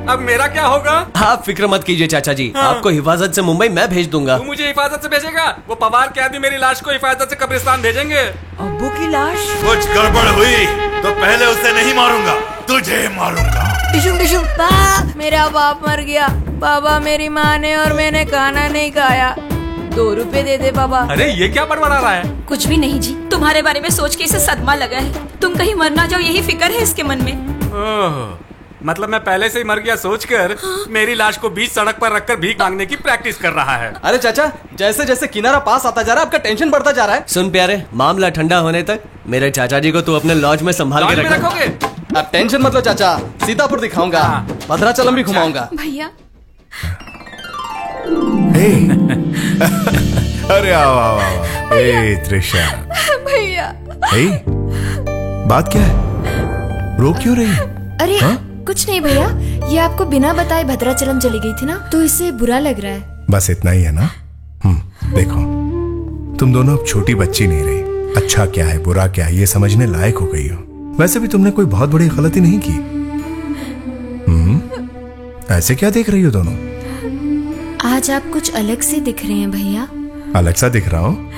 अब मेरा क्या होगा? आप फिक्र मत कीजिए चाचा जी, आपको हिफाजत से मुंबई मैं भेज दूंगा। तू मुझे हिफाजत से भेजेगा? वो पवार के आदमी मेरी लाश को हिफाजत से कब्रिस्तान भेजेंगे। अब्बू की लाश? कुछ गड़बड़ हुई तो पहले उसे नहीं मारूंगा, तुझे मारूंगा। टिशुम टिशुम। मेरा बाप मर गया। बाबा, मेरी माँ ने और मैंने खाना नहीं खाया। 2 रुपए दे दे बाबा। अरे ये क्या बड़बड़ा रहा है? कुछ भी नहीं जी, तुम्हारे बारे में सोच के इसे सदमा लगा है। तुम कहीं मर ना जाओ, यही फिक्र है इसके मन में। मतलब मैं पहले से ही मर गया सोचकर मेरी लाश को बीच सड़क पर रखकर भीख मांगने की प्रैक्टिस कर रहा है। अरे चाचा, जैसे जैसे किनारा पास आता जा रहा है आपका टेंशन बढ़ता जा रहा है। सुन प्यारे, मामला ठंडा होने तक मेरे चाचा जी को तू अपने लॉज में संभाल के रखोगे? अब टेंशन मत लो चाचा, सीतापुर दिखाऊंगा, भद्राचलम भी घुमाऊंगा। भैया अरे आओ त्रिशा। भैया बात क्या है, रो क्यों रही है? अरे कुछ नहीं भैया, ये आपको बिना बताए भद्राचलम चली गई थी ना, तो इससे बुरा लग रहा है। बस इतना ही है ना? देखो, तुम दोनों अब छोटी बच्ची नहीं रही। अच्छा क्या है बुरा क्या है ये समझने लायक हो गई हो। वैसे भी तुमने कोई बहुत बड़ी गलती नहीं की। ऐसे क्या देख रही हो दोनों? आज आप कुछ अलग से दिख रहे हैं भैया। अलग सा दिख रहा हूँ?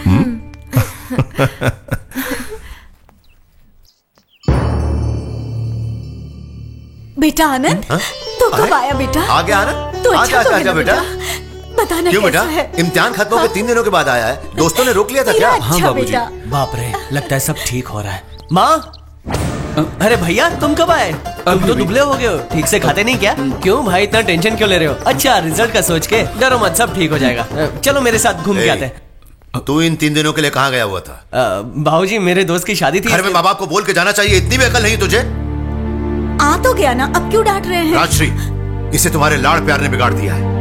बेटा आनंद, तू कब आया बेटा? आ गया आनंद? तो अच्छा तो है बेटा। बताना क्यों बेटा? है? इम्तिहान खत्म होकर 3 दिनों के बाद आया है। दोस्तों ने रोक लिया था क्या? हाँ बाबूजी। बाप रे, लगता है सब ठीक हो रहा है। माँ, अरे भैया तुम कब आए? तुम तो दुबले हो गए हो, ठीक से खाते नहीं क्या? क्यों भाई इतना टेंशन क्यों ले रहे हो? अच्छा, रिजल्ट का सोच के डरो मत, सब ठीक हो जाएगा। चलो मेरे साथ घूम के आते हैं। तू इन 3 दिनों के लिए कहाँ गया हुआ था? बाबूजी मेरे दोस्त की शादी थी। घर में माँ बाप को बोल के जाना चाहिए, इतनी भी अकल नहीं तुझे? आ तो गया ना, अब क्यों डांट रहे हैं? राजश्री, इसे तुम्हारे लाड़ प्यार ने बिगाड़ दिया है।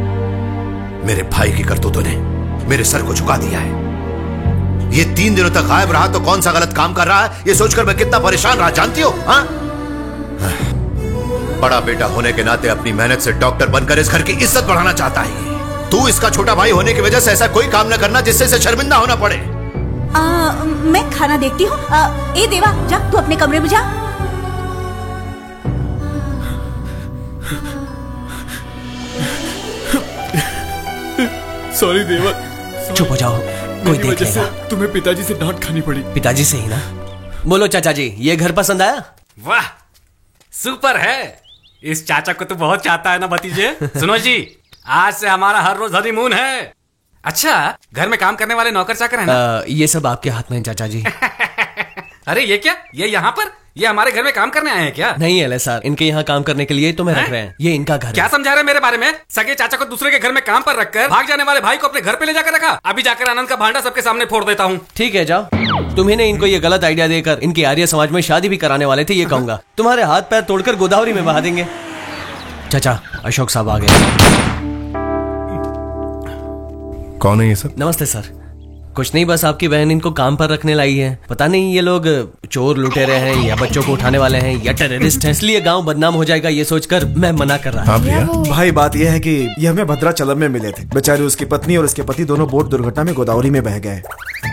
मेरे भाई की करतूतों ने मेरे सर को झुका दिया है। ये 3 दिनों तक गायब रहा तो कौन सा गलत काम कर रहा है ये सोचकर मैं कितना परेशान रहा, जानती हो? हाँ, बड़ा बेटा होने के नाते अपनी मेहनत से डॉक्टर बनकर इस घर की इज्जत बढ़ाना चाहता है। तू इसका छोटा भाई होने की वजह से ऐसा कोई काम न करना जिससे इसे शर्मिंदा होना पड़े। मैं खाना देखती हूँ। ए देवा, जा तू अपने कमरे में जा। सॉरी देवा। चुप हो जाओ, कोई देख लेगा। तुम्हें पिताजी से डांट खानी पड़ी। पिताजी से ही ना? बोलो चाचा जी, ये घर पसंद आया? वाह, सुपर है। इस चाचा को तो बहुत चाहता है ना भतीजे। सुनो जी, आज से हमारा हर रोज हनीमून है। अच्छा, घर में काम करने वाले नौकर चाकर हैं ना? ये सब आपके हाथ में है चाचा जी। अरे ये क्या, ये यहाँ पर, ये हमारे घर में काम करने आए हैं क्या? नहीं एले सर, इनके यहाँ काम करने के लिए तो मैं रख रहे हैं। ये इनका घर क्या समझा रहे हैं मेरे बारे में? सगे चाचा को दूसरे के घर में काम पर रखकर भाग जाने वाले भाई को अपने घर पे ले जाकर रखा। अभी जाकर आनंद का भांडा सबके सामने फोड़ देता हूँ। ठीक है, जाओ। तुम्ही ने इनको ये गलत आइडिया देकर इनकी आर्य समाज में शादी भी कराने वाले थे, ये कहूंगा। तुम्हारे हाथ पैर तोड़कर गोदावरी में बहा देंगे। चाचा, अशोक साहब आ गए। कौन है ये सब? नमस्ते सर। कुछ नहीं, बस आपकी बहन इनको काम पर रखने लाई है। पता नहीं ये लोग चोर लुटेरे हैं या बच्चों को उठाने वाले हैं या टेररिस्ट हैं, इसलिए गांव बदनाम हो जाएगा ये सोचकर मैं मना कर रहा हूँ। भाई बात यह है कि ये हमें भद्राचलम में मिले थे। बेचारी उसकी पत्नी और उसके पति दोनों बोट दुर्घटना में गोदावरी में बह गए।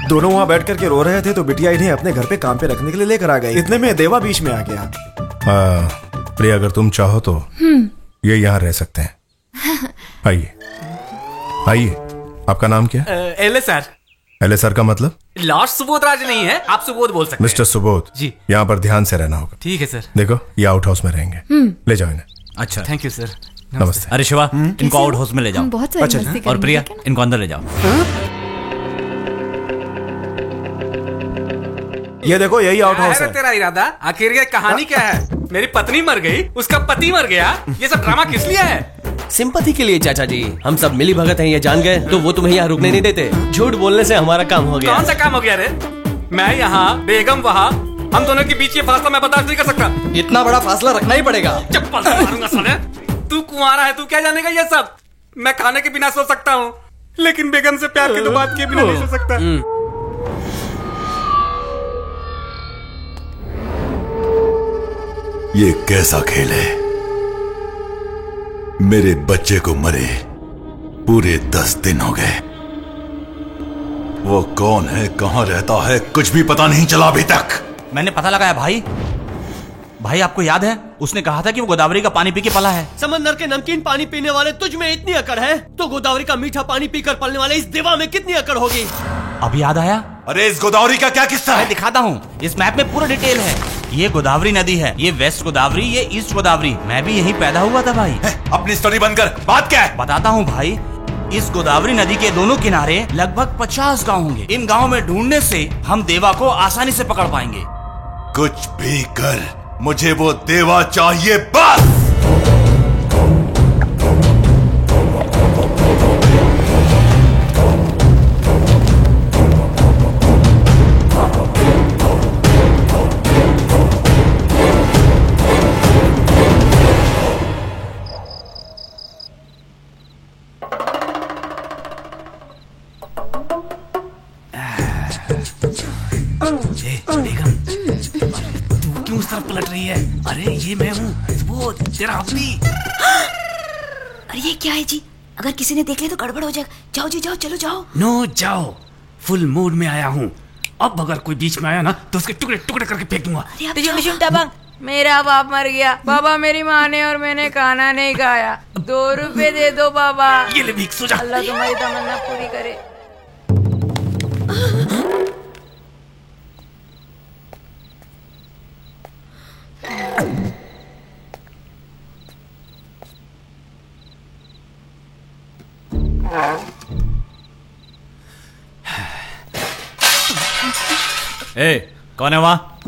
दोनों वहाँ बैठ करके रो रहे थे तो बिटिया इन्हें अपने घर पे काम पे रखने के लिए लेकर आ गई। इतने में देवा बीच में आ गया। प्रिया, अगर तुम चाहो तो ये यहाँ रह सकते हैं। आइए आइए। आपका नाम क्या है? एले सर। एले सर का मतलब? लॉर्ड सुबोध राज नहीं है, आप सुबोध बोल सकते हैं। मिस्टर सुबोध जी, यहाँ पर ध्यान से रहना होगा। ठीक है सर। देखो, ये आउट हाउस में रहेंगे। ले जाओ इन्हें। अच्छा, थैंक यू सर। नमस्ते। अरे शिवा, इनको आउट हाउस में ले जाओ। बहुत और प्रिया, इनको अंदर ले जाओ। ये देखो, यही आउट हाउस है। तेरा इरादा आखिर ये कहानी क्या है? मेरी पत्नी मर गई, उसका पति मर गया, ये सब ड्रामा किस लिए है? सिंपैथी के लिए चाचा जी। हम सब मिली भगत हैं, ये जान गए तो वो तुम्हें यहाँ रुकने नहीं देते। झूठ बोलने से हमारा काम हो गया। कौन सा काम हो गया रे? मैं यहाँ, बेगम वहाँ, हम दोनों के बीच ये फासला मैं बर्दाश्त नहीं कर सकता। इतना बड़ा फासला रखना ही पड़ेगा। चप्पल से मारूंगा साले। तू कुंवारा है, तू क्या जानेगा ये सब? मैं खाने के बिना सो सकता हूँ, लेकिन बेगम से प्यार की तो बात किए बिना नहीं सो सकता। ये कैसा खेल है? मेरे बच्चे को मरे पूरे 10 दिन हो गए। वो कौन है, कहां रहता है, कुछ भी पता नहीं चला अभी तक। मैंने पता लगाया भाई। भाई आपको याद है उसने कहा था कि वो गोदावरी का पानी पी के पला है। समंदर के नमकीन पानी पीने वाले तुझ में इतनी अकड़ है, तो गोदावरी का मीठा पानी पीकर पलने वाले इस देवा में कितनी अकड़ होगी? अब याद आया। अरे इस गोदावरी का क्या किस्सा है? मैं दिखाता हूँ, इस मैप में पूरा डिटेल है। ये गोदावरी नदी है, ये वेस्ट गोदावरी, ये ईस्ट गोदावरी। मैं भी यहीं पैदा हुआ था भाई। अपनी स्टोरी बंद कर, बात क्या है? बताता हूँ भाई। इस गोदावरी नदी के दोनों किनारे लगभग 50 गांव होंगे। इन गांव में ढूंढने से हम देवा को आसानी से पकड़ पाएंगे। कुछ भी कर, मुझे वो देवा चाहिए बस। बेगम, तू क्यों उस तरफ पलट रही है? अरे ये मैं हूँ, वो तेरा अपनी। अरे ये क्या है जी? अगर किसी ने देख लिया तो गड़बड़ हो जाएगा। जाओ जी जाओ, चलो जाओ। नो जाओ, फुल मूड में आया हूँ। अब अगर कोई बीच में आया ना तो उसके टुकड़े टुकड़े करके फेंक दूंगा। मेरा बाप मर गया बाबा, मेरी माँ ने और मैंने खाना नहीं खाया। 2 रुपए दे दो बाबा। ये ले भीख, सो जा। अल्लाह तुम्हारी तमन्ना पूरी करे। ए, कौन है वहाँ?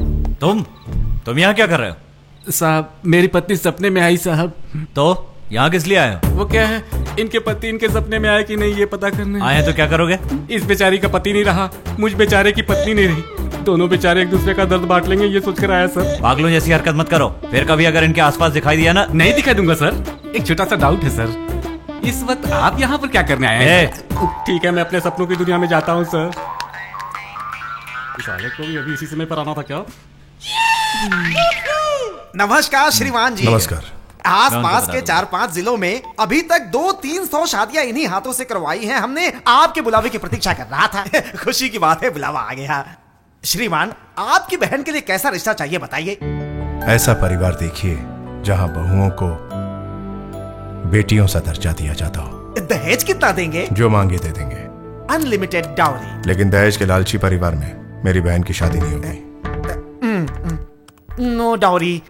तुम यहाँ क्या कर रहे हो? साहब, मेरी पत्नी सपने में आई साहब। तो यहाँ किस लिए आए हो? वो क्या है, इनके पति इनके सपने में आए कि नहीं ये पता करने आए हैं। तो क्या करोगे? इस बेचारी का पति नहीं रहा, मुझ बेचारे की पत्नी नहीं रही। दोनों बेचारे एक दूसरे का दर्द बांट लेंगे, ये सोचकर आया सर। पागलों जैसी हरकत मत करो, फिर कभी अगर इनके आसपास दिखाई दिया ना। नहीं दिखा दूंगा सर। एक छोटा सा डाउट है सर, इस वक्त आप यहाँ पर क्या करने आए हैं? ठीक है, मैं अपने सपनों की दुनिया में जाता हूँ सर। साले को भी अभी इसी समय पर आना था क्या? नमस्कार श्रीमान जी। नमस्कार। आस पास के 4-5 जिलों में अभी तक 200-300 शादियां इन्हीं हाथों से करवाई हैं। हमने आपके बुलावे की प्रतीक्षा कर रहा था। खुशी की बात है, बुलावा आ गया। श्रीमान, आपकी बहन के लिए कैसा रिश्ता चाहिए बताइए। ऐसा परिवार देखिए जहां बहुओं को बेटियों सा दर्जा दिया जाता हो। दहेज कितना देंगे? जो मांगे दे देंगे। Unlimited dowry. लेकिन दहेज के लालची परिवार में मेरी बहन की शादी नहीं होगी। No dowry.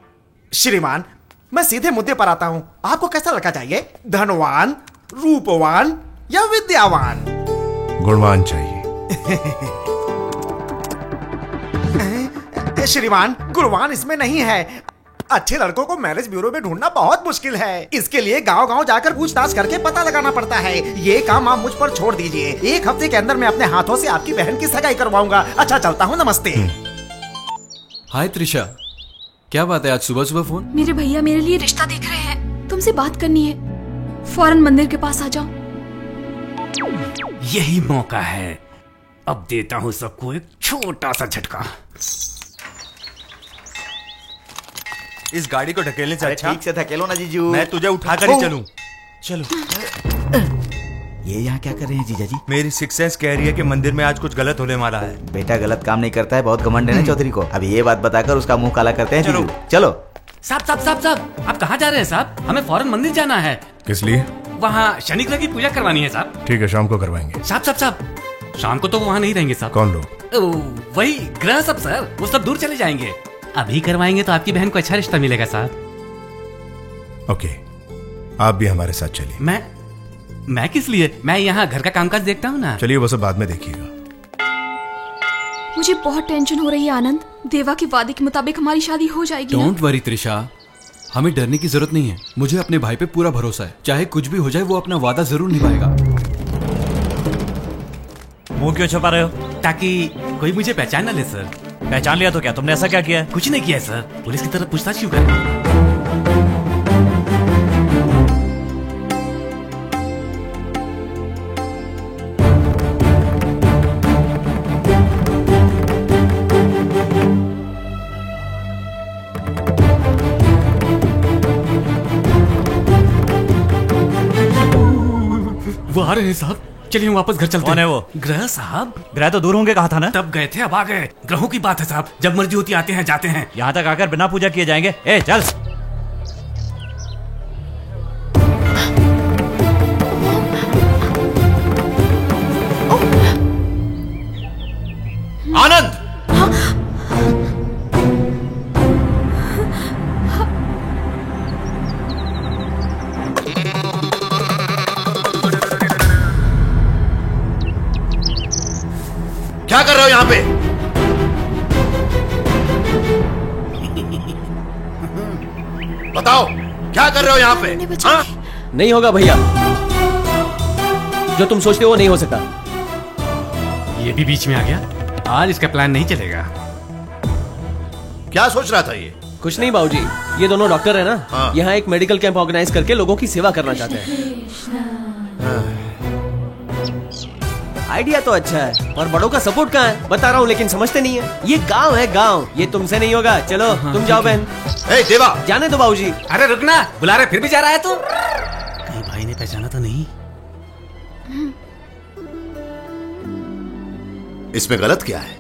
श्रीमान, मैं सीधे मुद्दे पर आता हूं। आपको कैसा लड़का चाहिए? धनवान, रूपवान या विद्यावान? गुणवान चाहिए। श्रीमान, गुणवान इसमें नहीं है। अच्छे लड़कों को मैरिज ब्यूरो में ढूंढना बहुत मुश्किल है। इसके लिए गांव-गांव जाकर पूछताछ करके पता लगाना पड़ता है। ये काम आप मुझ पर छोड़ दीजिए। 1 हफ्ते के अंदर मैं अपने हाथों से आपकी बहन की सगाई करवाऊंगा। अच्छा, चलता हूँ, नमस्ते। हाय त्रिशा, क्या बात है आज सुबह सुबह फोन? मेरे भैया मेरे लिए रिश्ता देख रहे हैं, तुमसे बात करनी है। फौरन मंदिर के पास आ जाओ। यही मौका है, अब देता हूँ सबको एक छोटा सा झटका। इस गाड़ी को ढकेलने से अच्छा ठीक से धकेलो ना जीजू। मैं तुझे उठाकर ही चलूं। चलो। ये यहाँ क्या कर रहे हैं जीजा जी? मेरी सिक्स सेंस कह रही है कि मंदिर में आज कुछ गलत होने वाला है। बेटा गलत काम नहीं करता है, बहुत घमंड है ना चौधरी को। अब ये बात बताकर उसका मुंह काला करते हैं। जीजू चलो। साहब, आप कहाँ जा रहे हैं साहब? हमें फौरन मंदिर जाना है। किस लिए? वहाँ शनि ग्रह की पूजा करवानी है साहब। ठीक है, शाम को करवाएंगे। साहब, शाम को तो वहाँ नहीं रहेंगे साहब। कौन लोग? वही ग्रह सब सर, वो सब दूर चले जाएंगे। अभी करवाएंगे तो आपकी बहन को अच्छा रिश्ता मिलेगा साहब। ओके, आप भी हमारे साथ चलिए। मैं किस लिए? मैं यहाँ घर का कामकाज देखता हूँ ना। चलिए, वो सब बाद में देखिएगा। मुझे बहुत टेंशन हो रही है आनंद। देवा के वादे के मुताबिक हमारी शादी हो जाएगी। डोंट वरी त्रिशा, हमें डरने की जरूरत नहीं है। मुझे अपने भाई पे पूरा भरोसा है। चाहे कुछ भी हो जाए, वो अपना वादा जरूर निभाएगा। मुंह क्यों छुपा रहे हो? ताकि कोई मुझे पहचान न ले सर। पहचान लिया तो क्या? तुमने ऐसा क्या किया है? कुछ नहीं किया सर। पुलिस की तरफ पूछताछ क्यों कर? वो आ रहे हैं साहब, चलिए हम वापस घर चलते हैं। कौन है वो? ग्रह साहब। ग्रह तो दूर होंगे, कहा था ना। तब गए थे, अब आ गए। ग्रहों की बात है साहब, जब मर्जी होती आते हैं जाते हैं। यहाँ तक आकर बिना पूजा किए जाएंगे? ए चल। रहे हो यहाँ पे? बताओ क्या कर रहे हो यहाँ पे? हाँ? नहीं होगा भैया, जो तुम सोचते हो वो नहीं हो सकता। ये भी बीच में आ गया। आज इसका प्लान नहीं चलेगा। क्या सोच रहा था ये? कुछ नहीं बाबूजी, ये दोनों डॉक्टर है ना, हाँ। यहाँ एक मेडिकल कैंप ऑर्गेनाइज करके लोगों की सेवा करना चाहते हैं। आइडिया तो अच्छा है, और बड़ों का सपोर्ट कहाँ है बता रहा हूँ, लेकिन समझते नहीं है। ये गांव है गांव, ये तुमसे नहीं होगा। चलो तुम जाओ बहन। देवा जाने दो बाबूजी। अरे रुकना, बुला रहे फिर भी जा रहा है तू? कहीं भाई ने पहचाना तो नहीं? इसमें गलत क्या है?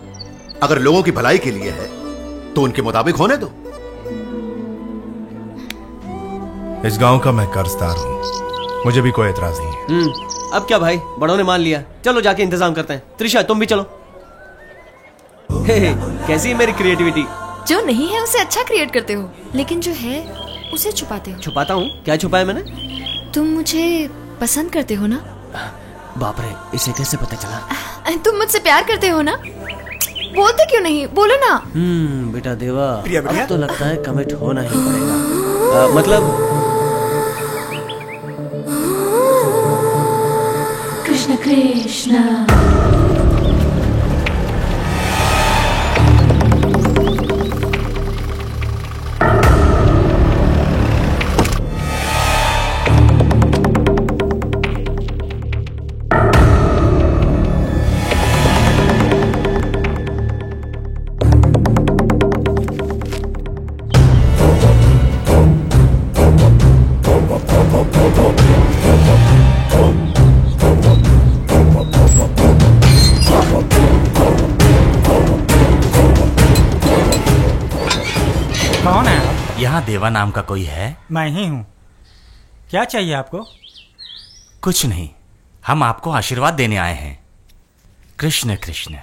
अगर लोगों की भलाई के लिए है तो उनके मुताबिक होने दो। इस गांव का मैं कर्जदार हूँ, मुझे भी कोई एतराज नहीं है। अब क्या भाई, बड़ों ने मान लिया, चलो जाके इंतजाम करते हैं। त्रिशा तुम भी चलो। कैसी है मेरी क्रिएटिविटी? जो नहीं है उसे अच्छा क्रिएट करते हो, लेकिन जो है उसे छुपाते हो। छुपाता हूँ? क्या छुपाया मैंने? तुम मुझे पसंद करते हो ना? बाप रे, इसे कैसे पता चला? तुम मुझसे प्यार करते हो ना? बोलते क्यों नहीं, बोलो ना। बेटा देवा, अब तो लगता है कमिट होना ही पड़ेगा। मतलब कृष्ण कृष्ण। कौन है आप? यहाँ देवा नाम का कोई है? मैं ही हूँ। क्या चाहिए आपको? कुछ नहीं, हम आपको आशीर्वाद देने आए हैं। कृष्ण कृष्ण।